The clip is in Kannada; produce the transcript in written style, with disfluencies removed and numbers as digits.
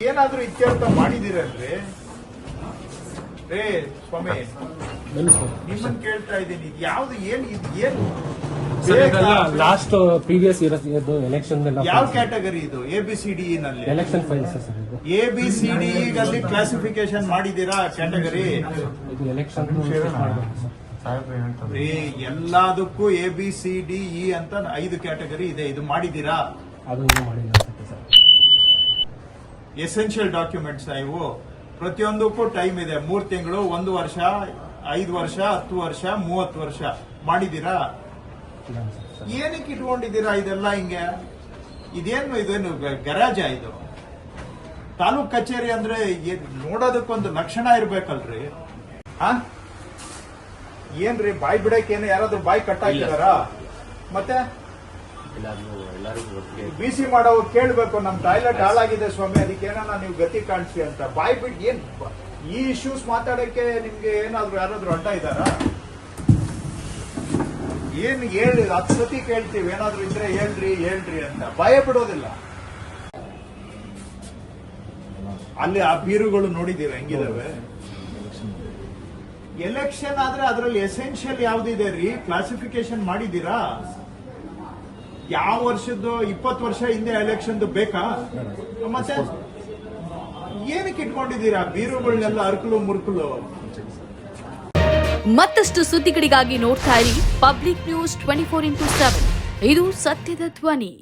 ಏನಾದ್ರೂ ಇತ್ಯರ್ಥ ಮಾಡಿದಿರಲ್ರಿ ರೇ ಸ್ವಾಮಿ, ನಿಮ್ಮನ್ನ ಕೇಳ್ತಾ ಇದ್ದೀನಿ. ಇದು ಯಾವ್ದು ಏನು ಲಾಸ್ಟ್ ಪ್ರೀವಿಯಸ್ ಎಲೆಕ್ಷನ್ ಯಾವ ಕ್ಯಾಟಗರಿ ಇದು? ABCD ನಲ್ಲಿ ಎಲೆಕ್ಷನ್ ಫೈಲ್ಸ್ ABCD ನಲ್ಲಿ ಕ್ಲಾಸಿಫಿಕೇಶನ್ ಮಾಡಿದೀರಾ ಕ್ಯಾಟಗರಿ? ಎಲೆಕ್ಷನ್ ಎಲ್ಲದಕ್ಕೂ ABCDE ಅಂತ 5 ಕ್ಯಾಟಗರಿ ಇದೆ. ಇದು ಮಾಡಿದೀರಾ? ಅದು ಮಾಡಿಲ್ಲ ಸರ್. ಎಸೆನ್ಷಿಯಲ್ ಡಾಕ್ಯುಮೆಂಟ್ಸ್ ಇವು. ಪ್ರತಿಯೊಂದಕ್ಕೂ ಟೈಮ್ ಇದೆ. 3 ತಿಂಗಳು, 1 ವರ್ಷ, 5 ವರ್ಷ, 10 ವರ್ಷ, 30 ವರ್ಷ. ಮಾಡಿದೀರಾ? ಏನಕ್ಕೆ ಇಟ್ಕೊಂಡಿದ್ದೀರಾ ಇದೆಲ್ಲ ಹಿಂಗೆ? ಇದೇನು ಗರಾಜ ಇದು? ತಾಲೂಕ್ ಕಚೇರಿ ಅಂದ್ರೆ ನೋಡೋದಕ್ಕೊಂದು ಲಕ್ಷಣ ಇರ್ಬೇಕಲ್ರಿ? ಏನ್ರಿ ಬಾಯ್ ಬಿಡಕ್ಕೇನು ಯಾರಾದ್ರೂ ಬಾಯ್ ಕಟ್ಟಾಕಿದಾರಾ? ಮತ್ತೆ BC ಮಾಡೋ ಕೇಳ್ಬೇಕು, ನಮ್ ಟಾಯ್ಲೆಟ್ ಹಾಳಾಗಿದೆ ಸ್ವಾಮಿ, ಅದಕ್ಕೇನ ನೀವು ಗತಿ ಕಾಣಿಸಿ ಅಂತ. ಬಾಯ್ ಬಿಟ್ಟು ಏನ್ ಈ ಇಶ್ಯೂಸ್ ಮಾತಾಡಕ್ಕೆ ನಿಮ್ಗೆ ಯಾರಾದ್ರೂ ಅಡ್ಡ ಇದ್ದಾರಾ? ಏನ್ ಹೇಳಿ 10 ಸತಿ ಕೇಳ್ತೀವಿ, ಏನಾದ್ರು ಇದ್ರೆ ಹೇಳ್ರಿ ಅಂತ. ಭಯ ಬಿಡೋದಿಲ್ಲ. ಅಲ್ಲಿ ಆ ಬೀರುಗಳು ನೋಡಿದೀರ ಹೆಂಗಿದಾವೆ? ಎಲೆಕ್ಷನ್ ಆದ್ರೆ ಅದರಲ್ಲಿ ಎಸೆನ್ಷಿಯಲ್ ಯಾವ್ದಿದೆ ರೀ? ಕ್ಲಾಸಿಫಿಕೇಶನ್ ಮಾಡಿದೀರಾ? ಯಾವ ವರ್ಷದ್ದು? 20 ವರ್ಷ ಹಿಂದೆ ಎಲೆಕ್ಷನ್ ಬೇಕಾ? ಮತ್ತೆ ಏನಕ್ಕೆ ಇಟ್ಕೊಂಡಿದ್ದೀರಾ ಬೀರುಗಳನ್ನೆಲ್ಲ? ಅರ್ಕಲು ಮುರ್ಕಲು. ಮತ್ತಷ್ಟು ಸುದ್ದಿಗಳಿಗಾಗಿ ನೋಡ್ತಾ ಇರಿ ಪಬ್ಲಿಕ್ ನ್ಯೂಸ್ 24x7. ಇದು ಸತ್ಯದ ಧ್ವನಿ.